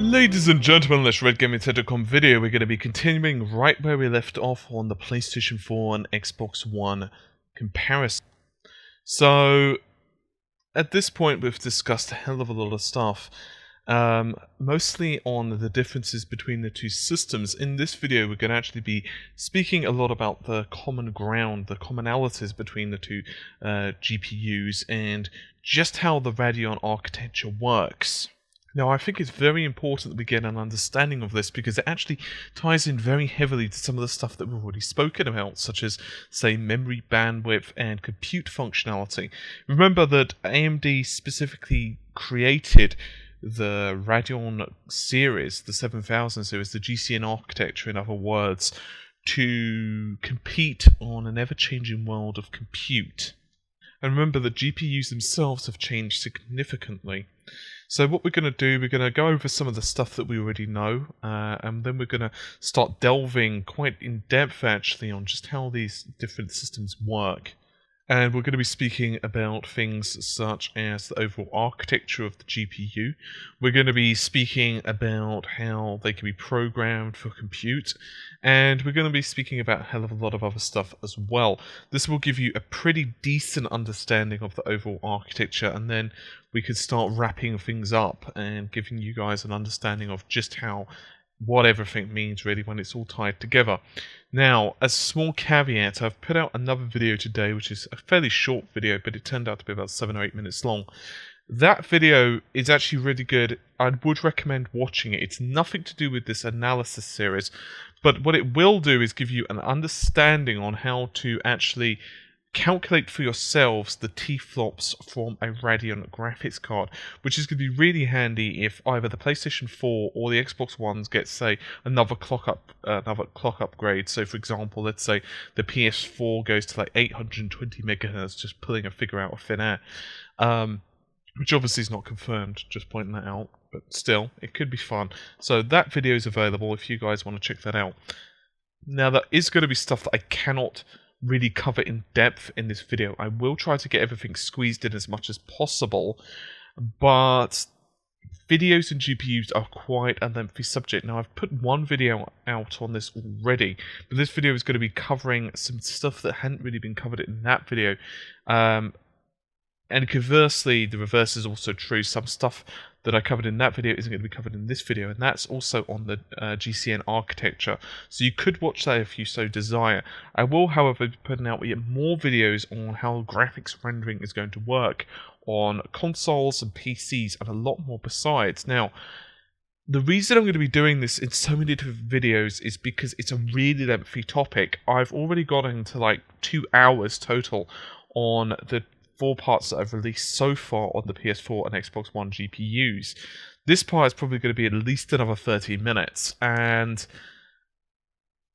Ladies and gentlemen, in this RedGaming.com video, we're going to be continuing right where we left off on the PlayStation 4 and Xbox One comparison. So, at this point we've discussed a hell of a lot of stuff, mostly on the differences between the two systems. In this video we're going to actually be speaking a lot about the common ground, the commonalities between the two GPUs, and just how the Radeon architecture works. Now, I think it's very important that we get an understanding of this because it actually ties in very heavily to some of the stuff that we've already spoken about, such as, say, memory bandwidth and compute functionality. Remember that AMD specifically created the Radeon series, the 7000 series, the GCN architecture, in other words, to compete on an ever-changing world of compute. And remember, the GPUs themselves have changed significantly. So what we're going to do, we're going to go over some of the stuff that we already know, and then we're going to start delving quite in depth actually on just how these different systems work. And we're going to be speaking about things such as the overall architecture of the GPU. We're going to be speaking about how they can be programmed for compute. And we're going to be speaking about a hell of a lot of other stuff as well. This will give you a pretty decent understanding of the overall architecture, and then we can start wrapping things up and giving you guys an understanding of just what everything means really when it's all tied together. Now, as a small caveat, I've put out another video today, which is a fairly short video, but it turned out to be about 7 or 8 minutes long. That video is actually really good. I would recommend watching it. It's nothing to do with this analysis series, but what it will do is give you an understanding on how to actually calculate for yourselves the T-flops from a Radeon graphics card, which is going to be really handy if either the PlayStation 4 or the Xbox Ones get, say, another clock upgrade. So, for example, let's say the PS4 goes to like 820 MHz, just pulling a figure out of thin air, which obviously is not confirmed. Just pointing that out, but still, it could be fun. So that video is available if you guys want to check that out. Now, there is going to be stuff that I cannot really cover in depth in this video. I will try to get everything squeezed in as much as possible, but videos and GPUs are quite a lengthy subject. Now, I've put one video out on this already, but this video is going to be covering some stuff that hadn't really been covered in that video. And conversely, the reverse is also true. Some stuff that I covered in that video isn't going to be covered in this video, and that's also on the GCN architecture. So you could watch that if you so desire. I will, however, be putting out yet more videos on how graphics rendering is going to work on consoles and PCs, and a lot more besides. Now, the reason I'm going to be doing this in so many different videos is because it's a really lengthy topic. I've already got into like 2 hours total on the 4 parts that I've released so far on the PS4 and Xbox One GPUs. This part is probably going to be at least another 30 minutes, and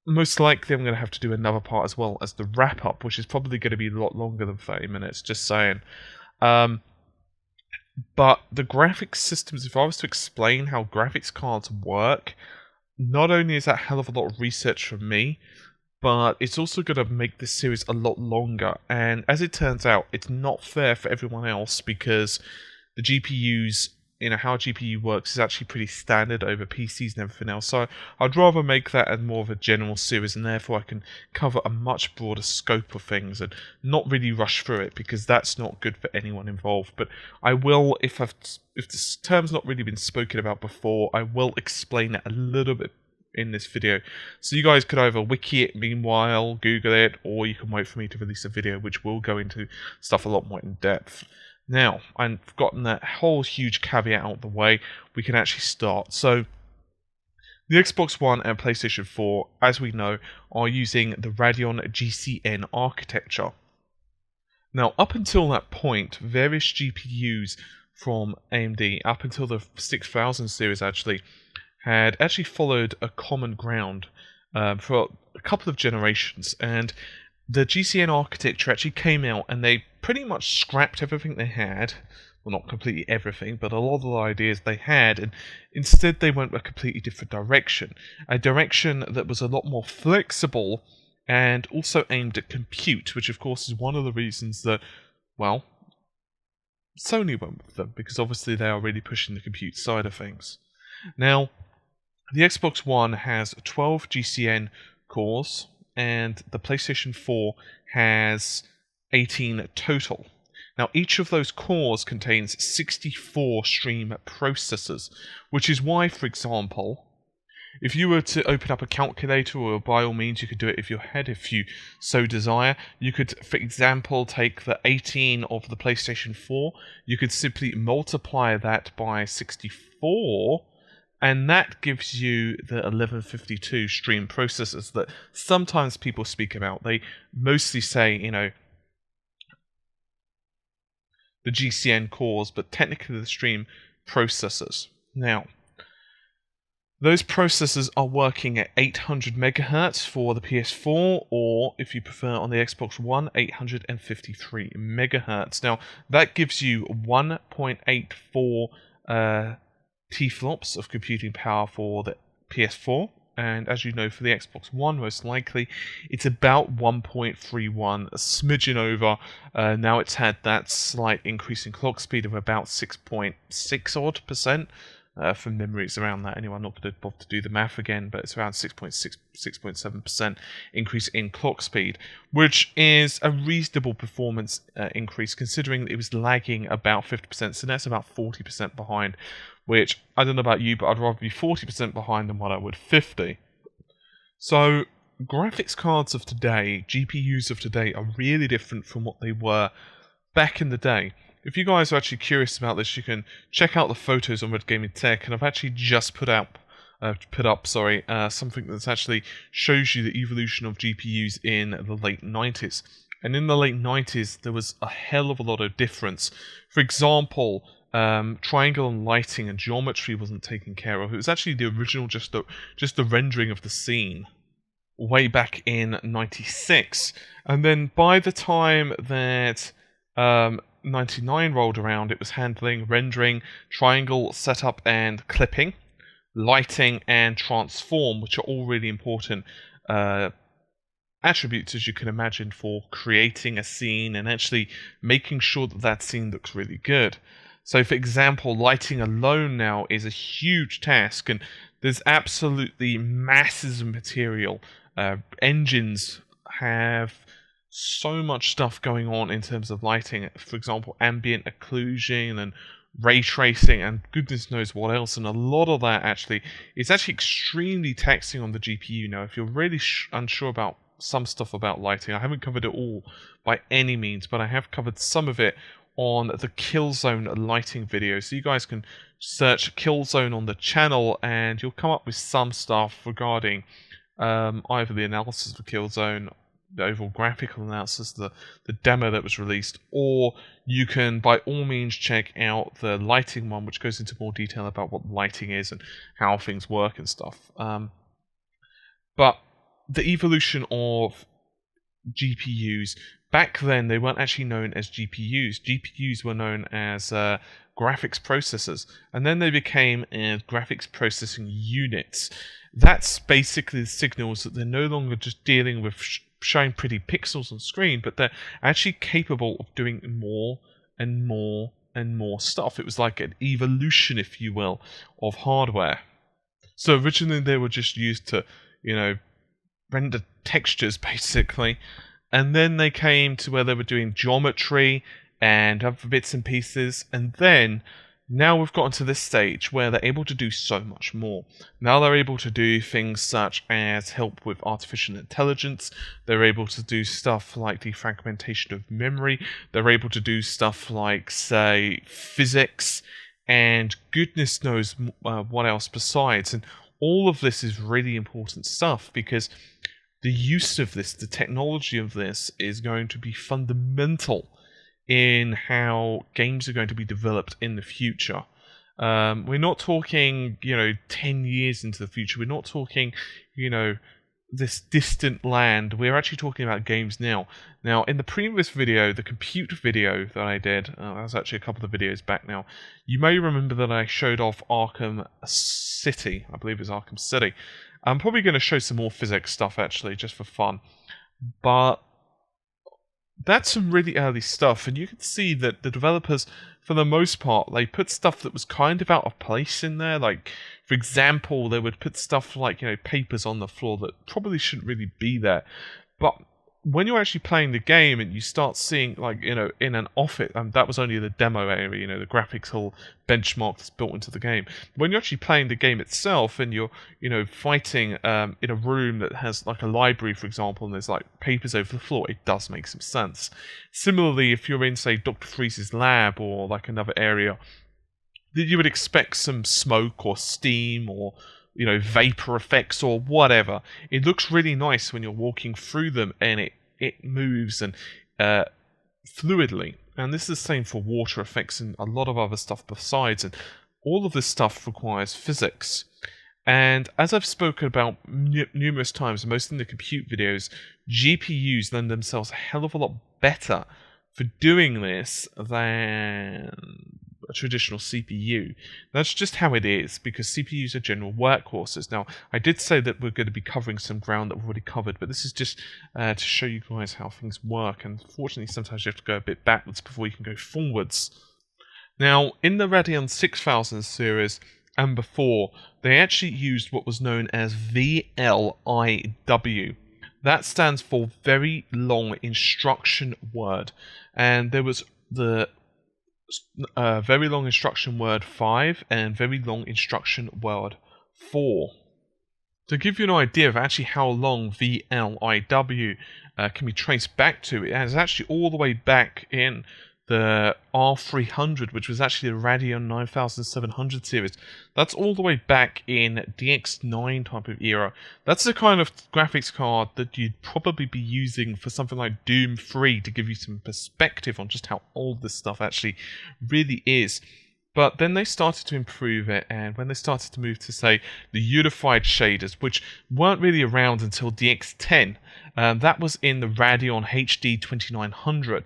most likely I'm going to have to do another part as well as the wrap-up, which is probably going to be a lot longer than 30 minutes, just saying. But the graphics systems, if I was to explain how graphics cards work, not only is that a hell of a lot of research from me, but it's also going to make this series a lot longer. And as it turns out, it's not fair for everyone else because the GPUs, how a GPU works is actually pretty standard over PCs and everything else. So I'd rather make that as more of a general series, and therefore I can cover a much broader scope of things and not really rush through it, because that's not good for anyone involved. But I will, if this term's not really been spoken about before, I will explain it a little bit in this video. So you guys could either wiki it meanwhile, Google it, or you can wait for me to release a video which will go into stuff a lot more in depth. Now, I've gotten that whole huge caveat out of the way, we can actually start. So, the Xbox One and PlayStation 4, as we know, are using the Radeon GCN architecture. Now, up until that point, various GPUs from AMD, up until the 6000 series had actually followed a common ground for a couple of generations, and the GCN architecture actually came out and they pretty much scrapped everything they had. Well, not completely everything, but a lot of the ideas they had, and instead they went a completely different direction. A direction that was a lot more flexible and also aimed at compute, which of course is one of the reasons that, well, Sony went with them, because obviously they are really pushing the compute side of things. Now, the Xbox One has 12 GCN cores, and the PlayStation 4 has 18 total. Now, each of those cores contains 64 stream processors, which is why, for example, if you were to open up a calculator, or by all means you could do it with your head if you so desire, you could, for example, take the 18 of the PlayStation 4, you could simply multiply that by 64, and that gives you the 1152 stream processors that sometimes people speak about. They mostly say, the GCN cores, but technically the stream processors. Now, those processors are working at 800 megahertz for the PS4, or if you prefer on the Xbox One, 853 megahertz. Now, that gives you 1.84 T-flops of computing power for the PS4, and as you know, for the Xbox One, most likely, it's about 1.31, a smidgen over. Now it's had that slight increase in clock speed of about 6.6 odd percent. From memory, it's around that. Anyway, I'm not going to bother to do the math again, but it's around 6.7% increase in clock speed, which is a reasonable performance increase, considering it was lagging about 50%, so that's about 40% behind, which, I don't know about you, but I'd rather be 40% behind than what I would 50. So, graphics cards of today, GPUs of today, are really different from what they were back in the day. If you guys are actually curious about this, you can check out the photos on Red Gaming Tech, and I've actually just put up something that actually shows you the evolution of GPUs in the late 90s. And in the late 90s, there was a hell of a lot of difference. For example, triangle and lighting and geometry wasn't taken care of. It was actually the original, just the rendering of the scene way back in 96. And then by the time that 99 rolled around, it was handling rendering, triangle setup and clipping, lighting and transform, which are all really important attributes, as you can imagine, for creating a scene and actually making sure that that scene looks really good. So, for example, lighting alone now is a huge task, and there's absolutely masses of material. Engines have so much stuff going on in terms of lighting. For example, ambient occlusion and ray tracing and goodness knows what else. And a lot of that actually is actually extremely taxing on the GPU. Now, if you're really unsure about some stuff about lighting, I haven't covered it all by any means, but I have covered some of it on the Killzone lighting video. So you guys can search Killzone on the channel and you'll come up with some stuff regarding either the analysis of Killzone, the overall graphical analysis, the demo that was released, or you can by all means check out the lighting one, which goes into more detail about what lighting is and how things work and stuff. But the evolution of GPUs, back then they weren't actually known as GPUs. GPUs were known as graphics processors, and then they became graphics processing units. That's basically the signals that they're no longer just dealing with showing pretty pixels on screen, but they're actually capable of doing more and more and more stuff. It was like an evolution, if you will, of hardware. So originally they were just used to, render textures, basically. And then they came to where they were doing geometry and other bits and pieces. And then, now we've gotten to this stage where they're able to do so much more. Now they're able to do things such as help with artificial intelligence. They're able to do stuff like defragmentation of memory. They're able to do stuff like, say, physics. And goodness knows what else besides. And all of this is really important stuff, because the use of this, the technology of this, is going to be fundamental in how games are going to be developed in the future. We're not talking, 10 years into the future. We're not talking, this distant land. We're actually talking about games now. Now, in the previous video, the compute video that I did, that was actually a couple of videos back now, you may remember that I showed off Arkham City. I believe it's Arkham City. I'm probably going to show some more physics stuff, actually, just for fun. But that's some really early stuff, and you can see that the developers, for the most part, they put stuff that was kind of out of place in there. Like, for example, they would put stuff like, papers on the floor that probably shouldn't really be there. But when you're actually playing the game and you start seeing, like, in an office, and that was only the demo area, the graphics whole benchmark that's built into the game. When you're actually playing the game itself and you're, fighting in a room that has, like, a library, for example, and there's, like, papers over the floor, it does make some sense. Similarly, if you're in, say, Dr. Freeze's lab or, like, another area, you would expect some smoke or steam or vapor effects or whatever. It looks really nice when you're walking through them, and it moves and fluidly. And this is the same for water effects and a lot of other stuff besides. And all of this stuff requires physics. And as I've spoken about numerous times, mostly in the compute videos, GPUs lend themselves a hell of a lot better for doing this than a traditional CPU. That's just how it is, because CPUs are general workhorses. Now, I did say that we're going to be covering some ground that we've already covered, but this is just to show you guys how things work, and fortunately sometimes you have to go a bit backwards before you can go forwards. Now, in the Radeon 6000 series and before, they actually used what was known as VLIW. That stands for Very Long Instruction Word, and there was the Very Long Instruction Word 5 and Very Long Instruction Word 4. To give you an idea of actually how long VLIW can be traced back to, it is actually all the way back in the R300, which was actually the Radeon 9700 series. That's all the way back in DX9 type of era. That's the kind of graphics card that you'd probably be using for something like Doom 3 to give you some perspective on just how old this stuff actually really is. But then they started to improve it, and when they started to move to, say, the unified shaders, which weren't really around until DX10, that was in the Radeon HD 2900.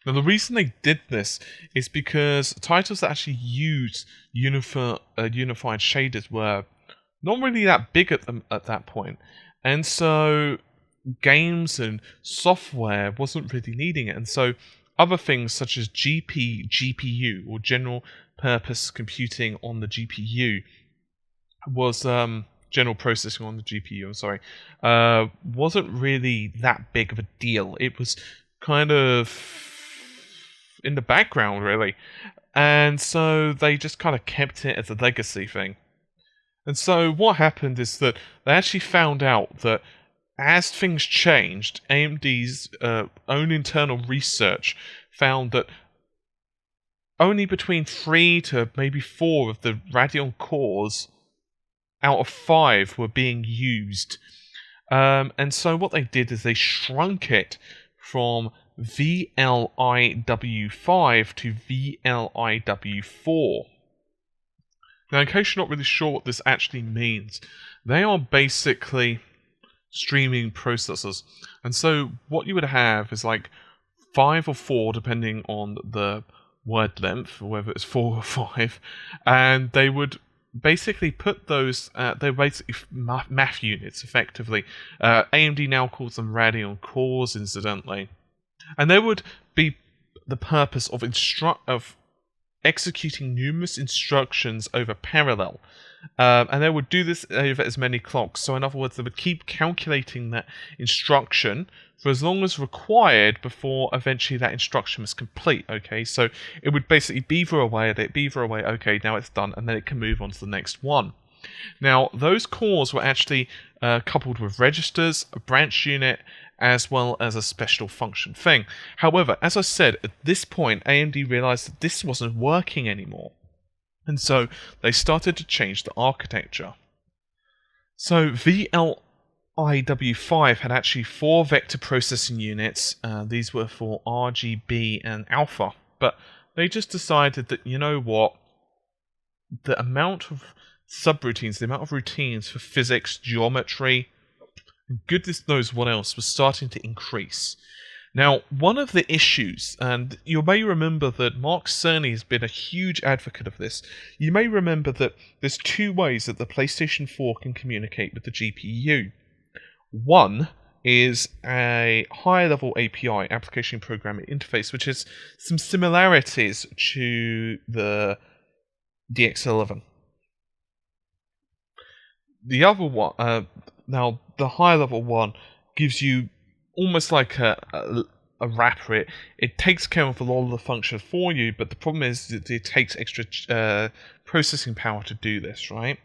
Now, the reason they did this is because titles that actually use unified shaders were not really that big at that point, and so games and software wasn't really needing it, and so other things such as GPU, or general purpose computing on the GPU, was general processing on the GPU. I'm sorry, wasn't really that big of a deal. It was kind of in the background, really, and so they just kind of kept it as a legacy thing. And so what happened is that they actually found out that as things changed, AMD's own internal research found that only between 3 to maybe 4 of the Radeon cores out of 5 were being used. And so what they did is they shrunk it from VLIW5 to VLIW4. Now, in case you're not really sure what this actually means, they are basically streaming processors. And so what you would have is like 5 or 4, depending on the word length, whether it's 4 or 5, and they would basically put those, they're basically math units, effectively. AMD now calls them Radeon cores, incidentally. And they would be the purpose of executing numerous instructions over parallel. And they would do this over as many clocks. So in other words, they would keep calculating that instruction for as long as required before eventually that instruction was complete. Okay, so it would basically beaver away at it, okay, now it's done, and then it can move on to the next one. Now, those cores were actually coupled with registers, a branch unit, as well as a special function thing. However, as I said, at this point, AMD realized that this wasn't working anymore. And so they started to change the architecture. So VLIW5 had actually 4 vector processing units. These were for RGB and alpha. But they just decided that, you know what, the amount of subroutines, the amount of routines for physics, geometry, goodness knows what else, was starting to increase. Now, one of the issues, and you may remember that Mark Cerny has been a huge advocate of this, you may remember that there's 2 ways that the PlayStation 4 can communicate with the GPU. One is a high-level API, application programming interface, which has some similarities to the DX11. The other one, now the high-level one, gives you almost like a wrapper. It takes care of a lot of the functions for you, but the problem is that it takes extra processing power to do this, right?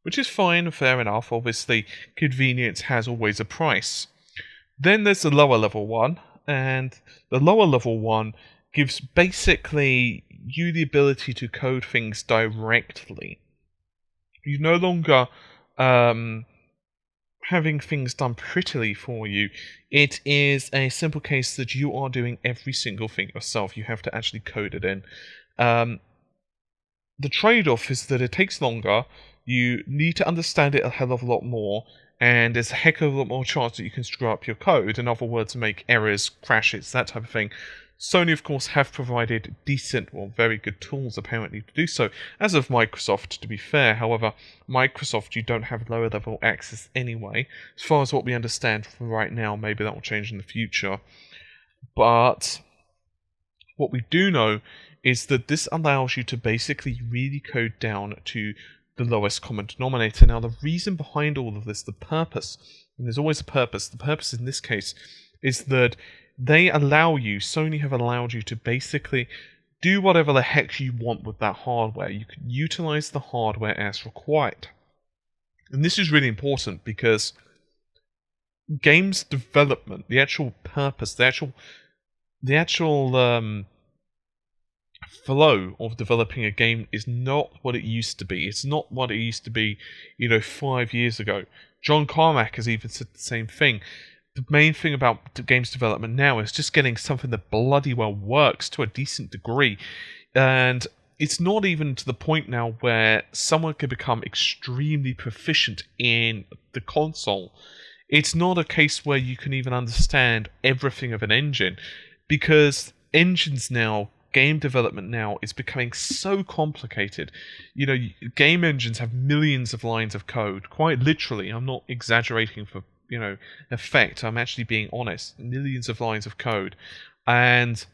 Which is fine, fair enough. Obviously, convenience has always a price. Then there's the lower level one, and the lower level one gives basically you the ability to code things directly. You no longer having things done prettily for you. It is a simple case that you are doing every single thing yourself. You have to actually code it in. The trade-off is that it takes longer. You need to understand it a hell of a lot more, and there's a heck of a lot more chance that you can screw up your code. In other words, make errors, crashes, that type of thing. Sony, of course, have provided decent, or very good tools, apparently, to do so, as of Microsoft, to be fair. However, Microsoft, you don't have lower-level access anyway. As far as what we understand from right now, maybe that will change in the future. But what we do know is that this allows you to basically really code down to the lowest common denominator. Now, the reason behind all of this, the purpose, and there's always a purpose, the purpose in this case is that Sony have allowed you to basically do whatever the heck you want with that hardware. You can utilize the hardware as required. And this is really important because games development, the actual purpose, the actual flow of developing a game is not what it used to be. It's not what it used to be, 5 years ago. John Carmack has even said the same thing. The main thing about games development now is just getting something that bloody well works to a decent degree. And it's not even to the point now where someone can become extremely proficient in the console. It's not a case where you can even understand everything of an engine, because engines now, game development now, is becoming so complicated. Game engines have millions of lines of code. Quite literally, I'm not exaggerating for, effect. I'm actually being honest. Millions of lines of code. And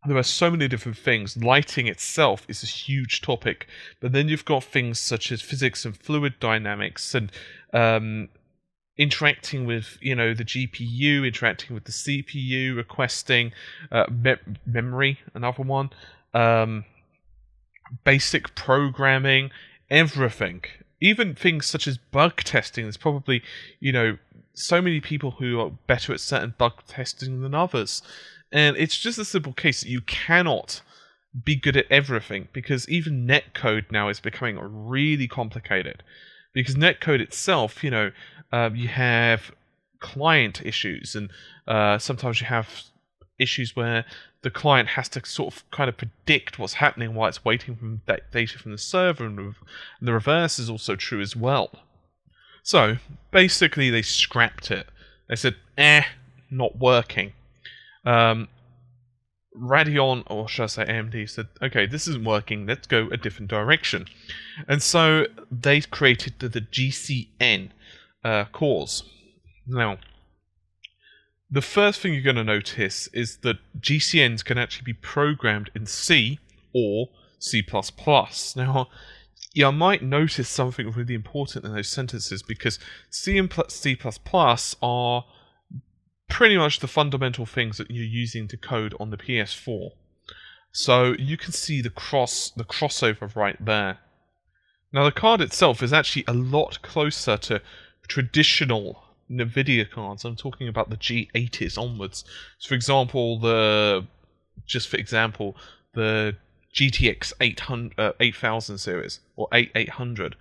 there are so many different things. Lighting itself is a huge topic. But then you've got things such as physics and fluid dynamics and interacting with, the GPU, interacting with the CPU, requesting memory, another one, basic programming, everything. Even things such as bug testing. There's probably, so many people who are better at certain bug testing than others. And it's just a simple case that you cannot be good at everything, because even netcode now is becoming really complicated. Because netcode itself, you have client issues, and sometimes you have issues where the client has to sort of kind of predict what's happening while it's waiting for that data from the server, and the reverse is also true as well. So, basically they scrapped it. They said, not working. Radeon, or should I say AMD, said, okay, this isn't working, let's go a different direction. And so they created the GCN cores. Now, the first thing you're going to notice is that GCNs can actually be programmed in C or C++. Now, you might notice something really important in those sentences, because C and C++ are pretty much the fundamental things that you're using to code on the PS4. So you can see the crossover right there. Now, the card itself is actually a lot closer to traditional NVIDIA cards. I'm talking about the G80s onwards. So, for example, the GTX 8000 series, or 8800.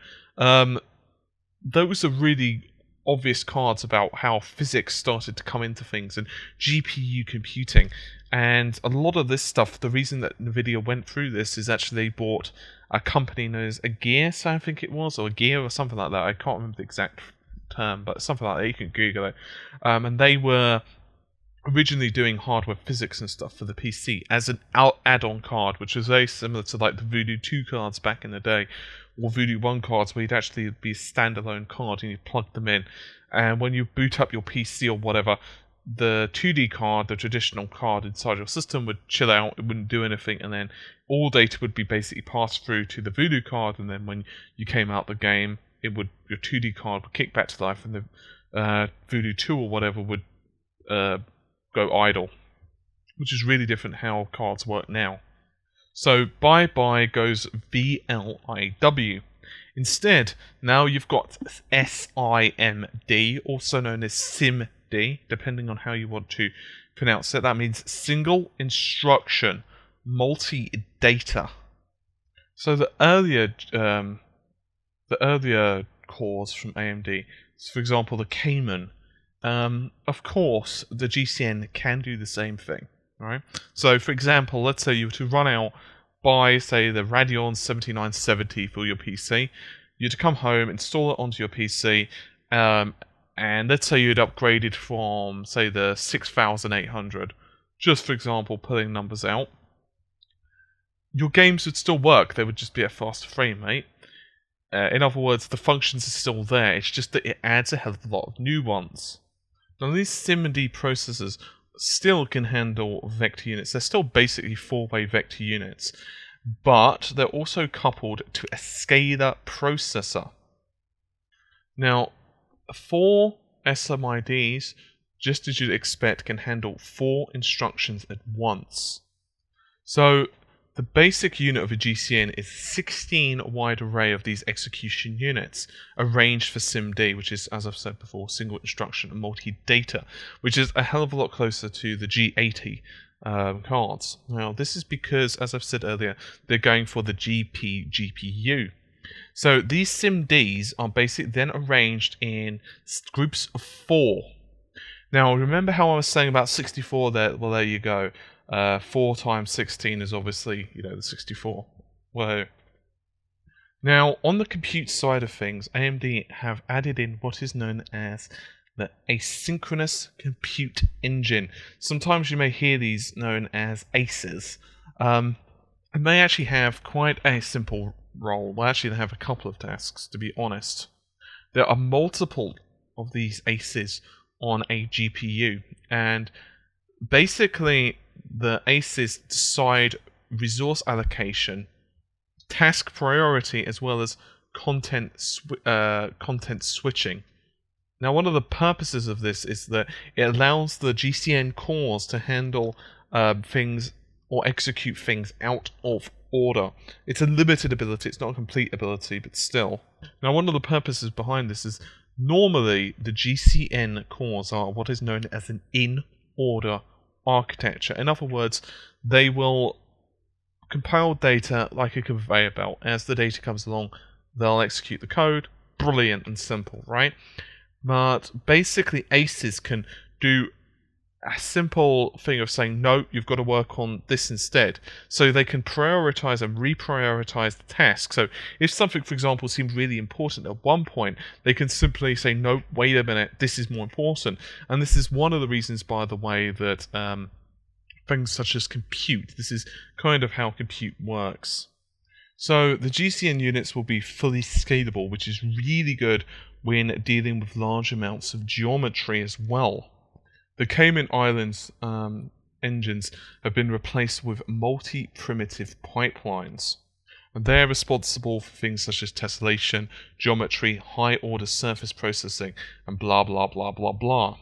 Those are really obvious cards about how physics started to come into things and GPU computing. And a lot of this stuff, the reason that NVIDIA went through this is actually they bought a company known as Ageas, I think it was, or Gear or something like that. I can't remember the exact term, but something like that. You can Google it. And they were originally doing hardware physics and stuff for the PC as an add-on card, which was very similar to like the Voodoo 2 cards back in the day, or Voodoo 1 cards, where you'd actually be a standalone card and you'd plug them in. And when you boot up your PC or whatever, the 2D card, the traditional card inside your system, would chill out, it wouldn't do anything, and then all data would be basically passed through to the Voodoo card, and then when you came out the game, your 2D card would kick back to life, and the Voodoo 2 or whatever would go idle, which is really different how cards work now. So bye-bye goes VLIW. Instead, now you've got SIMD, also known as SIMD, depending on how you want to pronounce it. That means single instruction multi-data. So the earlier cores from AMD, so for example the Cayman, of course the GCN can do the same thing. Right? So for example, let's say you were to run out buy, say, the Radeon 7970 for your PC. You'd come home, install it onto your PC, and let's say you'd upgraded from, say, the 6800, just for example, pulling numbers out. Your games would still work, they would just be at faster frame rate. In other words, the functions are still there, it's just that it adds a hell of a lot of new ones. Now these SIMD processors still can handle vector units. They're still basically 4-way vector units, but they're also coupled to a scalar processor. Now, 4 SMIDs, just as you'd expect, can handle 4 instructions at once. So the basic unit of a GCN is a 16 wide array of these execution units, arranged for SIMD, which is, as I've said before, single instruction and multi-data, which is a hell of a lot closer to the G80 cards. Now, this is because, as I've said earlier, they're going for the GPU. So these SIMDs are basically then arranged in groups of 4. Now, remember how I was saying about 64 there? Well, there you go. 4 times 16 is obviously, the 64. Whoa. Now, on the compute side of things, AMD have added in what is known as the asynchronous compute engine. Sometimes you may hear these known as ACEs. And they actually have quite a simple role. Well, actually, they have a couple of tasks, to be honest. There are multiple of these ACEs on a GPU, and basically the ACEs decide resource allocation, task priority, as well as content switching. Now, one of the purposes of this is that it allows the GCN cores to handle things or execute things out of order. It's a limited ability, it's not a complete ability, but still. Now, one of the purposes behind this is normally the GCN cores are what is known as an in-order architecture. In other words, they will compile data like a conveyor belt. As the data comes along, they'll execute the code. Brilliant and simple, right? But basically, ACEs can do a simple thing of saying, no, you've got to work on this instead. So they can prioritize and reprioritize the task. So if something, for example, seemed really important at one point, they can simply say, no, wait a minute, this is more important. And this is one of the reasons, by the way, that things such as compute, this is kind of how compute works. So the GCN units will be fully scalable, which is really good when dealing with large amounts of geometry as well. The Cayman Islands engines have been replaced with multi-primitive pipelines. And they're responsible for things such as tessellation, geometry, high-order surface processing, and blah blah blah blah blah.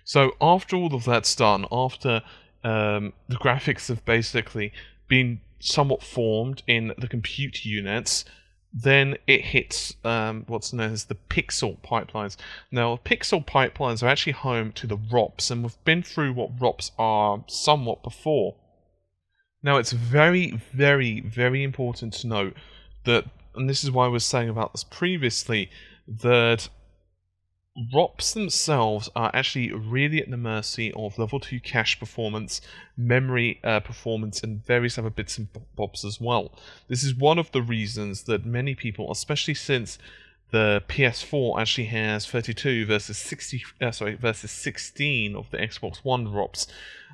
So after all of that's done, after the graphics have basically been somewhat formed in the compute units, then it hits what's known as the pixel pipelines. Now, pixel pipelines are actually home to the ROPs, and we've been through what ROPs are somewhat before. Now, it's very, very, very important to note that, and this is why I was saying about this previously, that ROPs themselves are actually really at the mercy of level 2 cache performance, memory performance, and various other bits and bobs as well. This is one of the reasons that many people, especially since the PS4 actually has 32 versus 16 of the Xbox One drops.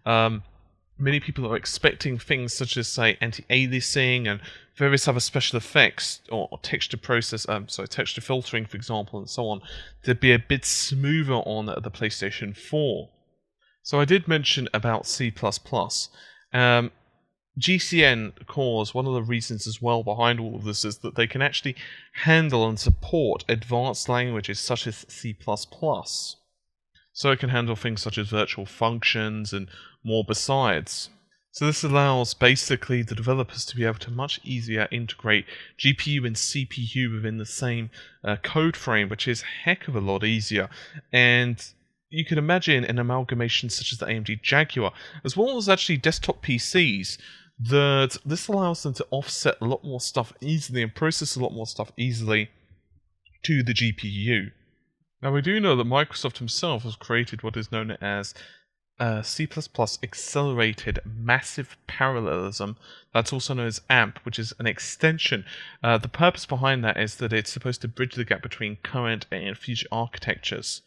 Many people are expecting things such as, say, anti-aliasing and various other special effects or texture texture filtering, for example, and so on, to be a bit smoother on the PlayStation 4. So I did mention about C++. GCN cores, one of the reasons as well behind all of this is that they can actually handle and support advanced languages such as C++. So it can handle things such as virtual functions and more besides. So this allows basically the developers to be able to much easier integrate GPU and CPU within the same code frame, which is a heck of a lot easier. And you can imagine an amalgamation such as the AMD Jaguar, as well as actually desktop PCs, that this allows them to offset a lot more stuff easily and process a lot more stuff easily to the GPU. Now we do know that Microsoft himself has created what is known as C++ Accelerated Massive Parallelism. That's also known as AMP, which is an extension. The purpose behind that is that it's supposed to bridge the gap between current and future architectures.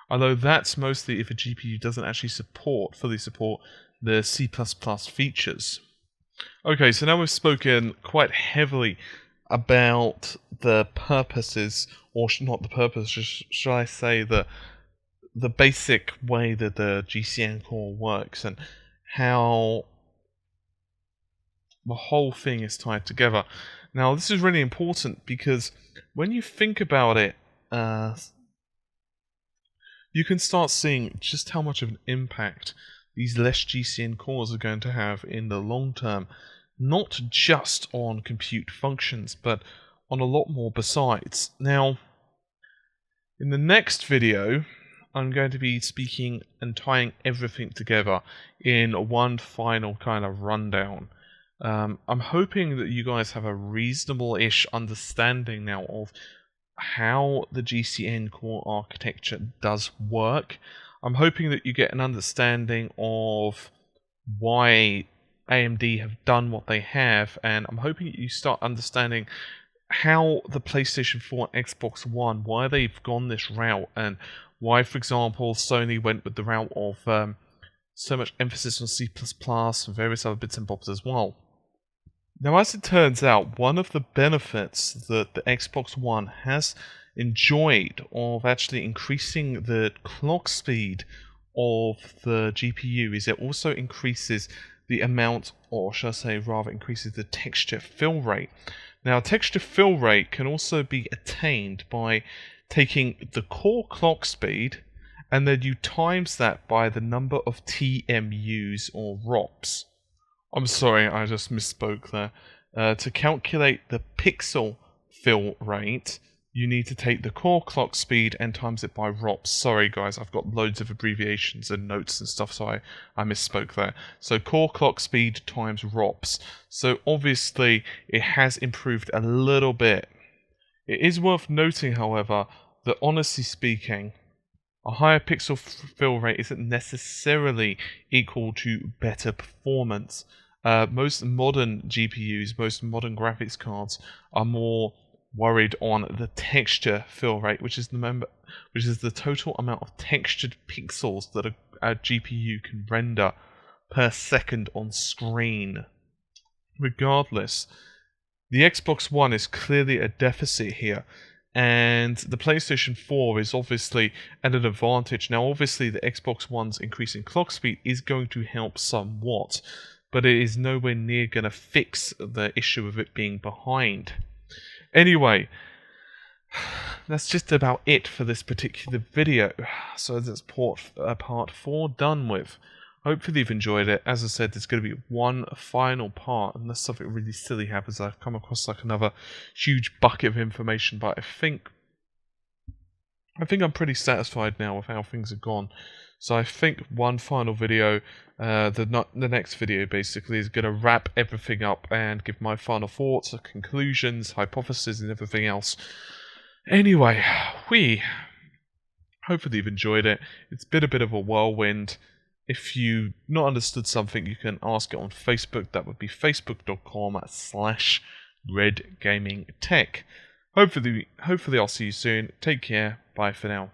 Although that's mostly if a GPU doesn't actually fully support the C++ features. Okay, so now we've spoken quite heavily about the purposes, or not the purpose, shall I say the basic way that the GCN core works and how the whole thing is tied together. Now, this is really important because when you think about it, you can start seeing just how much of an impact these less GCN cores are going to have in the long term, not just on compute functions, but on a lot more besides. Now, in the next video, I'm going to be speaking and tying everything together in one final kind of rundown. I'm hoping that you guys have a reasonable-ish understanding now of how the GCN core architecture does work. I'm hoping that you get an understanding of why AMD have done what they have, and I'm hoping that you start understanding how the PlayStation 4 and Xbox One, why they've gone this route, and why, for example, Sony went with the route of so much emphasis on C++ and various other bits and bobs as well. Now, as it turns out, one of the benefits that the Xbox One has enjoyed of actually increasing the clock speed of the GPU is it also increases the amount, or shall I say rather increases the texture fill rate. Now, texture fill rate can also be attained by taking the core clock speed and then you times that by the number of TMUs or ROPs. I'm sorry, I just misspoke there. To calculate the pixel fill rate, you need to take the core clock speed and times it by ROPs. Sorry guys, I've got loads of abbreviations and notes and stuff, so I misspoke there. So core clock speed times ROPs. So obviously it has improved a little bit. It is worth noting, however, that honestly speaking, a higher pixel fill rate isn't necessarily equal to better performance. Most modern GPUs, most modern graphics cards are more worried on the texture fill rate, which is the total amount of textured pixels that a GPU can render per second on screen. Regardless, the Xbox One is clearly a deficit here, and the PlayStation 4 is obviously at an advantage. Now, obviously, the Xbox One's increasing clock speed is going to help somewhat, but it is nowhere near going to fix the issue of it being behind. Anyway, that's just about it for this particular video. So that's part 4 done with. Hopefully you've enjoyed it. As I said, there's going to be one final part, unless something really silly happens. I've come across like another huge bucket of information, but I think I'm pretty satisfied now with how things have gone. So I think one final video, the next video basically, is going to wrap everything up and give my final thoughts, conclusions, hypotheses, and everything else. Anyway, hopefully you've enjoyed it. It's been a bit of a whirlwind. If you not understood something, you can ask it on Facebook. That would be facebook.com/redgamingtech. Hopefully I'll see you soon. Take care. Bye for now.